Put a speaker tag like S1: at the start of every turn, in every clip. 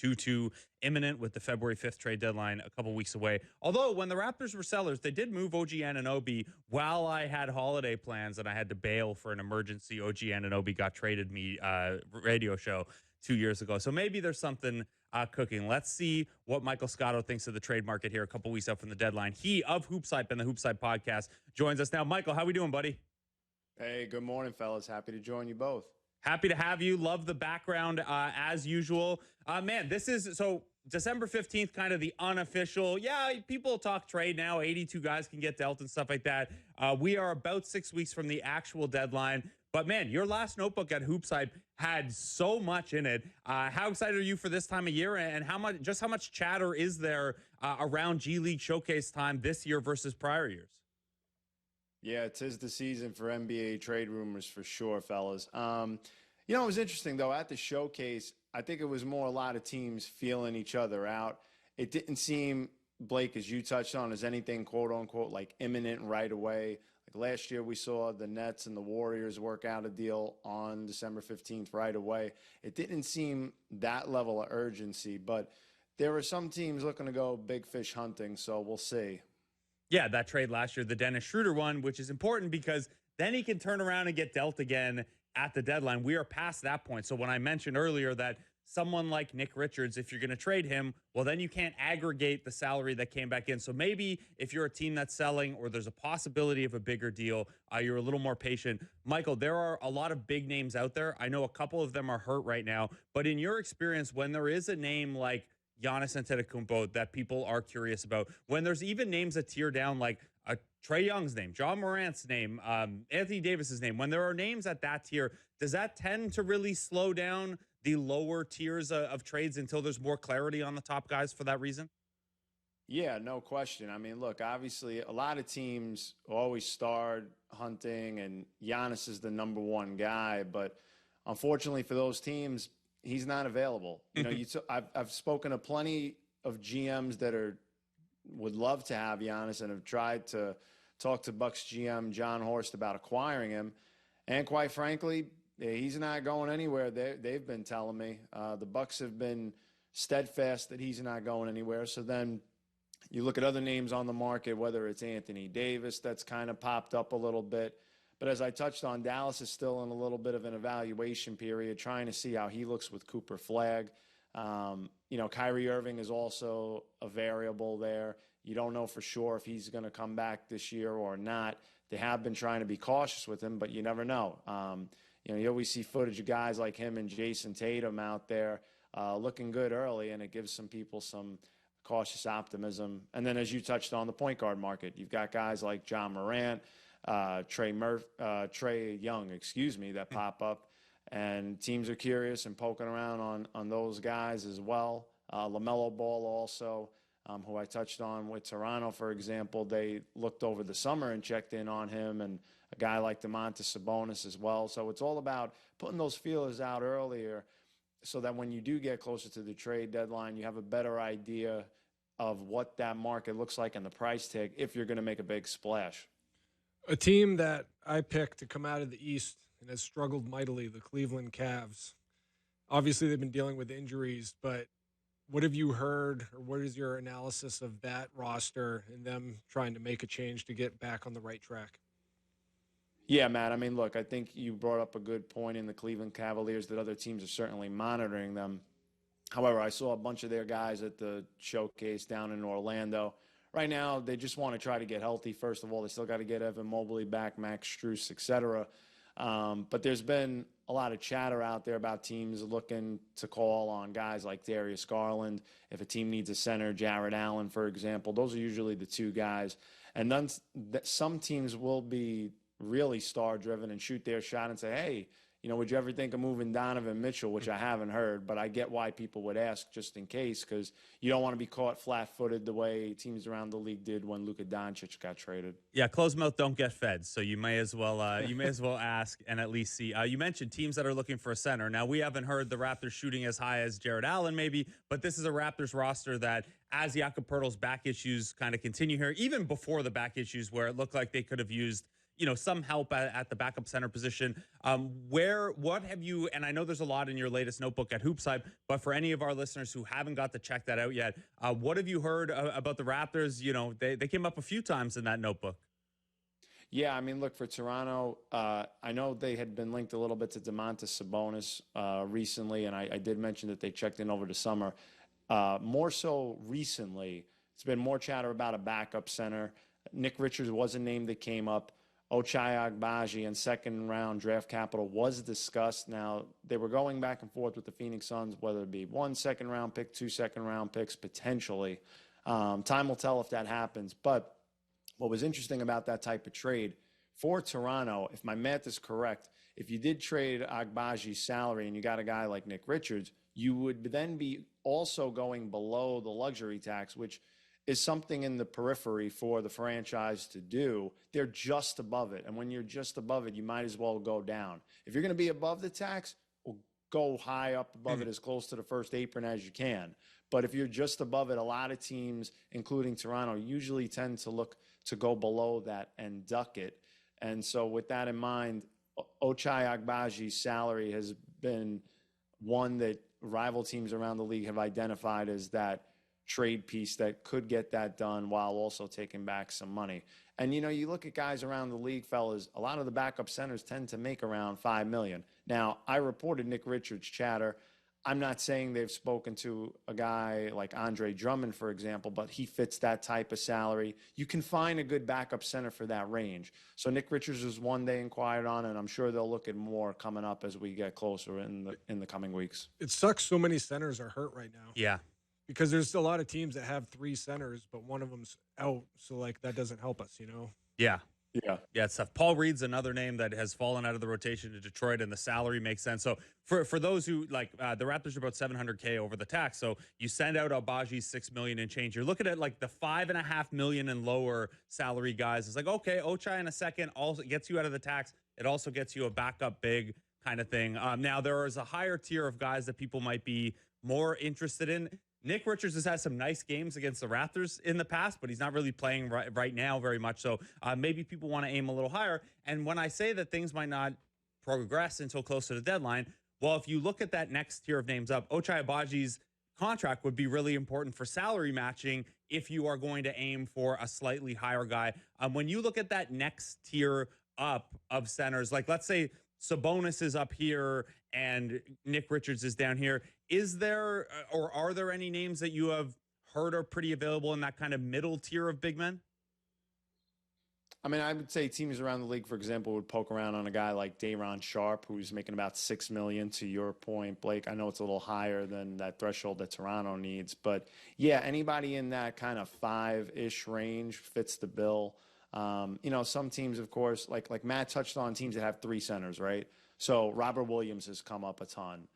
S1: 2-2 imminent with the February 5th trade deadline a couple weeks away. Although when the Raptors were sellers, they did move OG Anunoby while I had holiday plans and I had to bail for an emergency. OG Anunoby got traded me radio show 2 years ago. So maybe there's something cooking. Let's see what Michael Scotto thinks of the trade market here a couple weeks out from the deadline. He of Hoops Hype and the Hoops Hype podcast joins us now. Michael, how we doing, buddy?
S2: Hey, good morning, fellas. Happy to join you both.
S1: Happy to have you. Love the background as usual. Man, this is so December 15th, kind of the unofficial. Yeah, people talk trade now. 82 guys can get dealt and stuff like that. We are about 6 weeks from the actual deadline. But man, your last notebook at Hoops Hype had so much in it. How excited are you for this time of year, and how much chatter is there around G League Showcase time this year versus prior years?
S2: Yeah, 'tis the season for NBA trade rumors for sure, fellas. It was interesting though at the showcase. I think it was more a lot of teams feeling each other out. It didn't seem, Blake, as you touched on, as anything quote unquote like imminent right away. Like last year, we saw the Nets and the Warriors work out a deal on December 15th right away. It didn't seem that level of urgency, but there were some teams looking to go big fish hunting, so we'll see.
S1: Yeah, that trade last year, the Dennis Schroeder one, which is important because then he can turn around and get dealt again at the deadline. We are past that point. So when I mentioned earlier that someone like Nick Richards, if you're going to trade him, well, then you can't aggregate the salary that came back in. So maybe if you're a team that's selling or there's a possibility of a bigger deal, you're a little more patient. Michael, there are a lot of big names out there. I know a couple of them are hurt right now. But in your experience, when there is a name like Giannis Antetokounmpo that people are curious about, when there's even names that tier down like Trae Young's name, John Morant's name, Anthony Davis's name, when there are names at that tier, does that tend to really slow down the lower tiers of trades until there's more clarity on the top guys for that reason?
S2: Yeah, no question. I mean, look, obviously a lot of teams always start hunting and Giannis is the number one guy, but unfortunately for those teams, he's not available. I've spoken to plenty of GMs that would love to have Giannis and have tried to talk to Bucks GM John Horst about acquiring him. And quite frankly, he's not going anywhere. They've been telling me. The Bucks have been steadfast that he's not going anywhere. So then you look at other names on the market, whether it's Anthony Davis, that's kind of popped up a little bit. But as I touched on, Dallas is still in a little bit of an evaluation period, trying to see how he looks with Cooper Flagg. Kyrie Irving is also a variable there. You don't know for sure if he's going to come back this year or not. They have been trying to be cautious with him, but you never know. You always see footage of guys like him and Jason Tatum out there looking good early, and it gives some people some cautious optimism. And then as you touched on, the point guard market, you've got guys like John Morant, Trae Young, that pop up. And teams are curious and poking around on those guys as well. LaMelo Ball also, who I touched on with Toronto, for example. They looked over the summer and checked in on him, and a guy like Domantas Sabonis as well. So it's all about putting those feelers out earlier so that when you do get closer to the trade deadline, you have a better idea of what that market looks like and the price tag if you're going to make a big splash.
S3: A team that I picked to come out of the East and has struggled mightily, the Cleveland Cavs. Obviously, they've been dealing with injuries, but what have you heard, or what is your analysis of that roster and them trying to make a change to get back on the right track?
S2: Yeah, Matt. I mean, look, I think you brought up a good point in the Cleveland Cavaliers that other teams are certainly monitoring them. However, I saw a bunch of their guys at the showcase down in Orlando. Right now, they just want to try to get healthy. First of all, they still got to get Evan Mobley back, Max Strus, et cetera. But there's been a lot of chatter out there about teams looking to call on guys like Darius Garland. If a team needs a center, Jarrett Allen, for example. Those are usually the two guys. And then some teams will be really star-driven and shoot their shot and say, hey, would you ever think of moving Donovan Mitchell, which I haven't heard, but I get why people would ask just in case, because you don't want to be caught flat-footed the way teams around the league did when Luka Doncic got traded.
S1: Yeah, closed mouth don't get fed, so you may as well ask and at least see. You mentioned teams that are looking for a center. Now, we haven't heard the Raptors shooting as high as Jarrett Allen maybe, but this is a Raptors roster that, as Jakob Poeltl's back issues kind of continue here, even before the back issues where it looked like they could have used some help at the backup center position. What have you, and I know there's a lot in your latest notebook at Hoops Hype, but for any of our listeners who haven't got to check that out yet, what have you heard about the Raptors? They came up a few times in that notebook.
S2: Yeah, I mean, look, for Toronto, I know they had been linked a little bit to Domantas Sabonis recently, and I did mention that they checked in over the summer. More so recently, it's been more chatter about a backup center. Nick Richards was a name that came up. Ochai Agbaji and second-round draft capital was discussed. Now, they were going back and forth with the Phoenix Suns, whether it be 1 second-round pick, 2 second-round picks, potentially. Time will tell if that happens, but what was interesting about that type of trade for Toronto, if my math is correct, if you did trade Agbaji's salary and you got a guy like Nick Richards, you would then be also going below the luxury tax, which is something in the periphery for the franchise to do. They're just above it. And when you're just above it, you might as well go down. If you're going to be above the tax, well, go high up above it as close to the first apron as you can. But if you're just above it, a lot of teams, including Toronto, usually tend to look to go below that and duck it. And so with that in mind, Ochai Agbaji's salary has been one that rival teams around the league have identified as that trade piece that could get that done while also taking back some money. And, you look at guys around the league, fellas, a lot of the backup centers tend to make around $5 million. Now, I reported Nick Richards' chatter. I'm not saying they've spoken to a guy like Andre Drummond, for example, but he fits that type of salary. You can find a good backup center for that range. So Nick Richards is one they inquired on, and I'm sure they'll look at more coming up as we get closer in the coming weeks.
S3: It sucks so many centers are hurt right now.
S1: Yeah.
S3: Because there's a lot of teams that have 3 centers, but one of them's out. So, that doesn't help us,
S1: Yeah.
S2: Yeah.
S1: Yeah, it's tough. Paul Reed's another name that has fallen out of the rotation to Detroit, and the salary makes sense. So for those who the Raptors are about $700K over the tax. So you send out Abaji's $6 million and change. You're looking at the $5.5 million and lower salary guys. It's okay, Ochai in a second also gets you out of the tax. It also gets you a backup big kind of thing. Now there is a higher tier of guys that people might be more interested in. Nick Richards has had some nice games against the Raptors in the past, but he's not really playing right now very much. So maybe people want to aim a little higher. And when I say that things might not progress until close to the deadline, well, if you look at that next tier of names up, Ochai Agbaji's contract would be really important for salary matching if you are going to aim for a slightly higher guy. When you look at that next tier up of centers, let's say Sabonis is up here and Nick Richards is down here. Is there or are there any names that you have heard are pretty available in that kind of middle tier of big men?
S2: I mean, I would say teams around the league, for example, would poke around on a guy like Day'Ron Sharpe, who's making about $6 million. To your point, Blake, I know it's a little higher than that threshold that Toronto needs, but yeah, anybody in that kind of 5-ish range fits the bill. Some teams, of course, like Matt touched on, teams that have 3 centers, right? So Robert Williams has come up a ton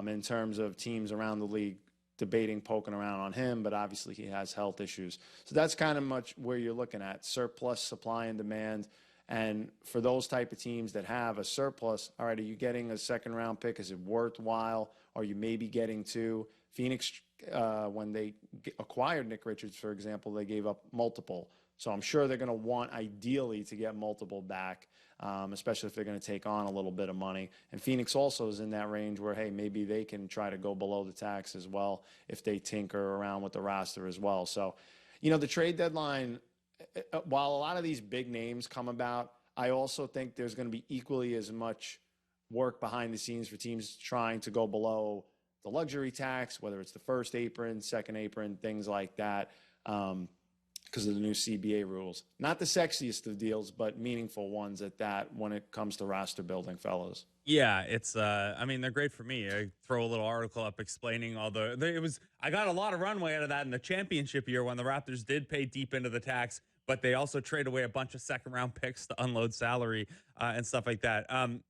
S2: in terms of teams around the league debating, poking around on him, but obviously he has health issues. So that's kind of much where you're looking at, surplus supply and demand. And for those type of teams that have a surplus, all right, are you getting a second-round pick? Is it worthwhile? Are you maybe getting 2? Phoenix, when they acquired Nick Richards, for example, they gave up multiple. So I'm sure they're going to want, ideally, to get multiple back, especially if they're going to take on a little bit of money. And Phoenix also is in that range where, hey, maybe they can try to go below the tax as well if they tinker around with the roster as well. So, the trade deadline, while a lot of these big names come about, I also think there's going to be equally as much work behind the scenes for teams trying to go below the luxury tax, whether it's the first apron, second apron, things like that. Because of the new CBA rules. Not the sexiest of deals, but meaningful ones at that when it comes to roster building, fellas.
S1: Yeah, it's they're great for me. I throw a little article up explaining I got a lot of runway out of that in the championship year when the Raptors did pay deep into the tax, but they also trade away a bunch of second-round picks to unload salary and stuff like that.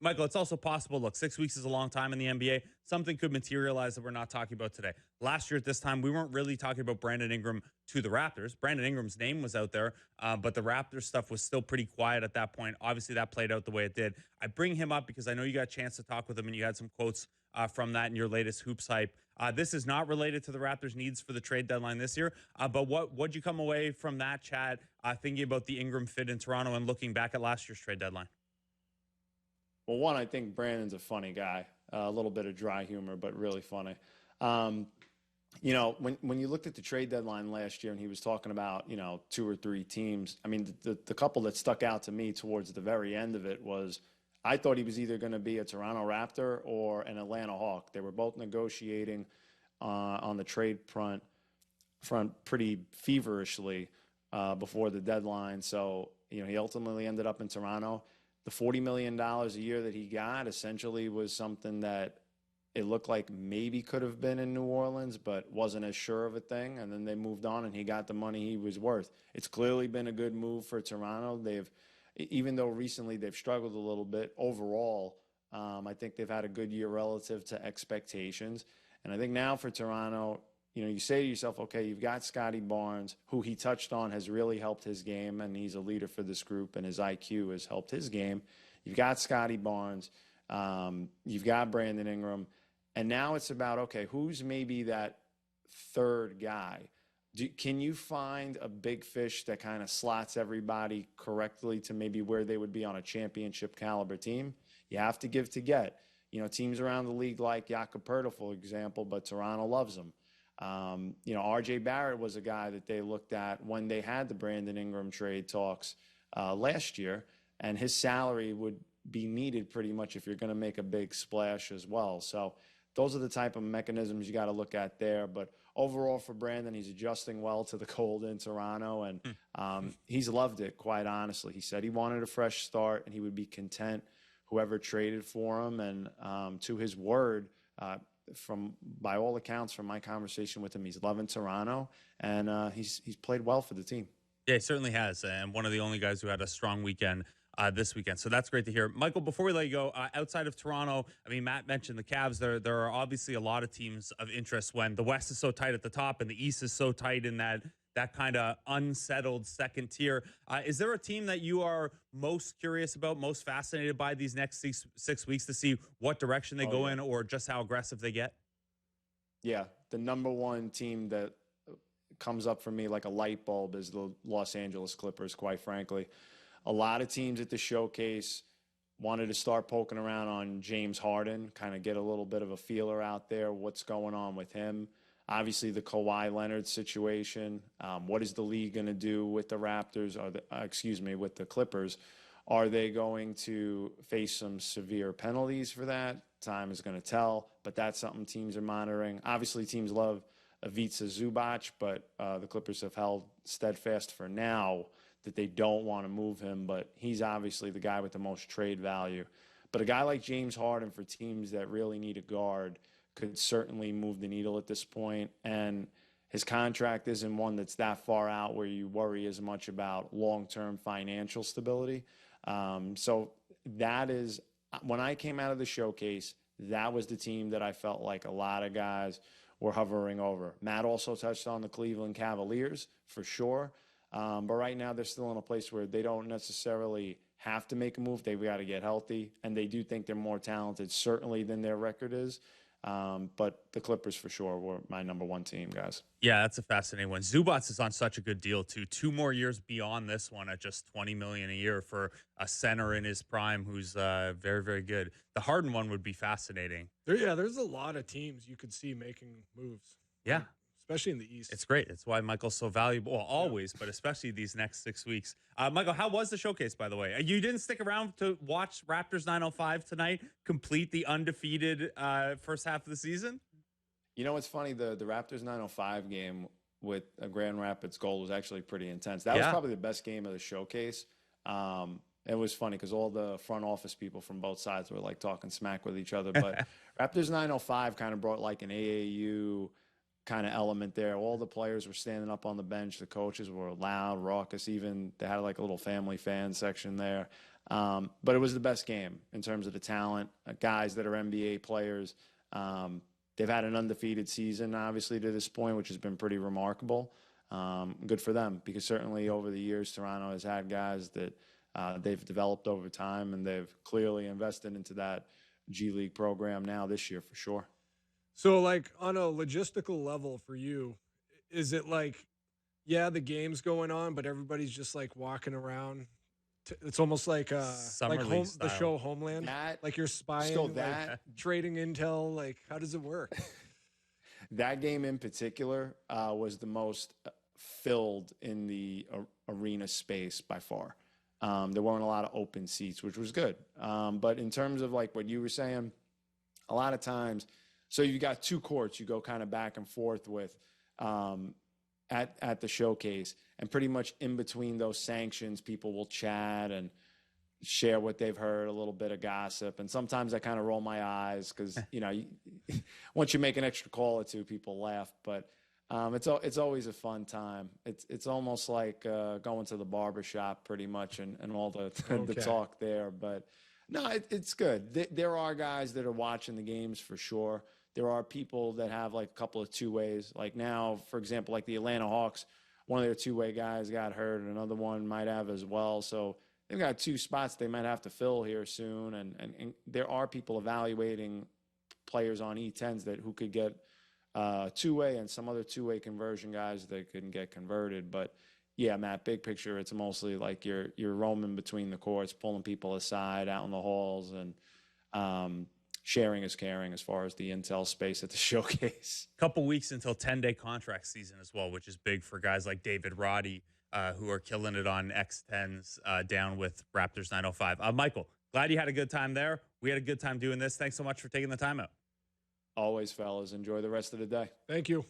S1: Michael, it's also possible, look, 6 weeks is a long time in the NBA. Something could materialize that we're not talking about today. Last year at this time, we weren't really talking about Brandon Ingram to the Raptors. Brandon Ingram's name was out there, but the Raptors stuff was still pretty quiet at that point. Obviously, that played out the way it did. I bring him up because I know you got a chance to talk with him, and you had some quotes from that in your latest Hoops Hype This is not related to the Raptors' needs for the trade deadline this year. But what'd you come away from that chat thinking about the Ingram fit in Toronto and looking back at last year's trade deadline?
S2: Well, one, I think Brandon's a funny guy, a little bit of dry humor, but really funny. You know, when you looked at the trade deadline last year and he was talking about, you know, 2 or 3 teams, I mean, the couple that stuck out to me towards the very end of it was I thought he was either going to be a Toronto Raptor or an Atlanta Hawk. They were both negotiating on the trade front pretty feverishly before the deadline. So, you know, he ultimately ended up in Toronto. The $40 million a year that he got essentially was something that it looked like maybe could have been in New Orleans, but wasn't as sure of a thing. And then they moved on and he got the money he was worth. It's clearly been a good move for Toronto. Even though recently they've struggled a little bit overall, I think they've had a good year relative to expectations. And I think now for Toronto, you know, you say to yourself, okay, you've got Scotty Barnes, who he touched on has really helped his game, and he's a leader for this group, and his IQ has helped his game. You've got Scotty Barnes. You've got Brandon Ingram. And now it's about, okay, who's maybe that third guy? Can you find a big fish that kind of slots everybody correctly to maybe where they would be on a championship caliber team? You have to give to get. You know, teams around the league like Jakob Poeltl, for example, but Toronto loves him. You know, R.J. Barrett was a guy that they looked at when they had the Brandon Ingram trade talks last year, and his salary would be needed pretty much if you're going to make a big splash as well. So those are the type of mechanisms you got to look at there. But overall for Brandon, he's adjusting well to the cold in Toronto, and he's loved it, quite honestly. He said he wanted a fresh start, and he would be content whoever traded for him. And to his word, by all accounts, from my conversation with him, he's loving Toronto, and he's played well for the team.
S1: Yeah, he certainly has, and one of the only guys who had a strong weekend this weekend. So that's great to hear. Michael, before we let you go, outside of Toronto, I mean, Matt mentioned the Cavs. There are obviously a lot of teams of interest when the West is so tight at the top and the East is so tight in that kind of unsettled second tier. Is there a team that you are most curious about, most fascinated by these next 6 weeks to see what direction they go in, or just how aggressive they get?
S2: Yeah, the number one team that comes up for me like a light bulb is the Los Angeles Clippers, quite frankly. A lot of teams at the showcase wanted to start poking around on James Harden, kind of get a little bit of a feeler out there, what's going on with him. Obviously, the Kawhi Leonard situation. What is the league going to do with the Raptors, or with the Clippers? Are they going to face some severe penalties for that? Time is going to tell, but that's something teams are monitoring. Obviously, teams love Ivica Zubac, but the Clippers have held steadfast for now that they don't want to move him, but he's obviously the guy with the most trade value. But a guy like James Harden, for teams that really need a guard, could certainly move the needle at this point. And his contract isn't one that's that far out where you worry as much about long-term financial stability. So that is, when I came out of the showcase, that was the team that I felt like a lot of guys were hovering over. Matt also touched on the Cleveland Cavaliers for sure. But right now they're still in a place where they don't necessarily have to make a move. They've got to get healthy, and they do think they're more talented, certainly, than their record is. But the Clippers for sure were my number one team, guys.
S1: Yeah, that's a fascinating one. Zubac is on such a good deal too. 2 more years beyond this one at just $20 million a year for a center in his prime who's very, very good. The Harden one would be fascinating.
S3: There's a lot of teams you could see making moves.
S1: Yeah.
S3: Especially in the East.
S1: It's great. It's why Michael's so valuable. Well, always, but especially these next 6 weeks. Michael, how was the showcase, by the way? You didn't stick around to watch Raptors 905 tonight complete the undefeated first half of the season?
S2: You know, it's funny. The Raptors 905 game with a Grand Rapids Gold was actually pretty intense. That was probably the best game of the showcase. It was funny because all the front office people from both sides were like talking smack with each other. But Raptors 905 kind of brought like an AAU kind of element there. All the players were standing up on the bench. The coaches were loud, raucous. Even they had like a little family fan section there. But it was the best game in terms of the talent. Guys that are NBA players. They've had an undefeated season, obviously, to this point, which has been pretty remarkable. Good for them, because certainly over the years, Toronto has had guys that they've developed over time, and they've clearly invested into that G League program now this year for sure.
S3: So, like, on a logistical level for you, is it like, yeah, the game's going on, but everybody's just like walking around? It's almost like
S1: Summer league
S3: the
S1: style.
S3: show Homeland.
S2: That
S3: Like you're
S2: so
S3: spying, like
S2: that
S3: trading intel. Like, how does it work?
S2: that game in particular was the most filled in the arena space by far. There weren't a lot of open seats, which was good. But in terms of like what you were saying, a lot of times, so you got two courts you go kind of back and forth with at the showcase, and pretty much in between those sanctions, people will chat and share what they've heard, a little bit of gossip. And sometimes I kind of roll my eyes because, once you make an extra call or two, people laugh. But it's always a fun time. It's almost like going to the barber shop pretty much and all the the talk there. But no, it's good. There are guys that are watching the games for sure. There are people that have like a couple of two-ways. Like now, for example, like the Atlanta Hawks, one of their two-way guys got hurt, and another one might have as well. So they've got two spots they might have to fill here soon. And there are people evaluating players on E10s who could get two-way and some other two-way conversion guys that couldn't get converted. But yeah, Matt, big picture, it's mostly like you're roaming between the courts, pulling people aside out in the halls, and sharing is caring as far as the intel space at the showcase.
S1: Couple weeks until 10-day contract season as well, which is big for guys like David Roddy, who are killing it on X10s down with Raptors 905. Michael, glad you had a good time there. We had a good time doing this. Thanks so much for taking the time out.
S2: Always, fellas. Enjoy the rest of the day.
S3: Thank you.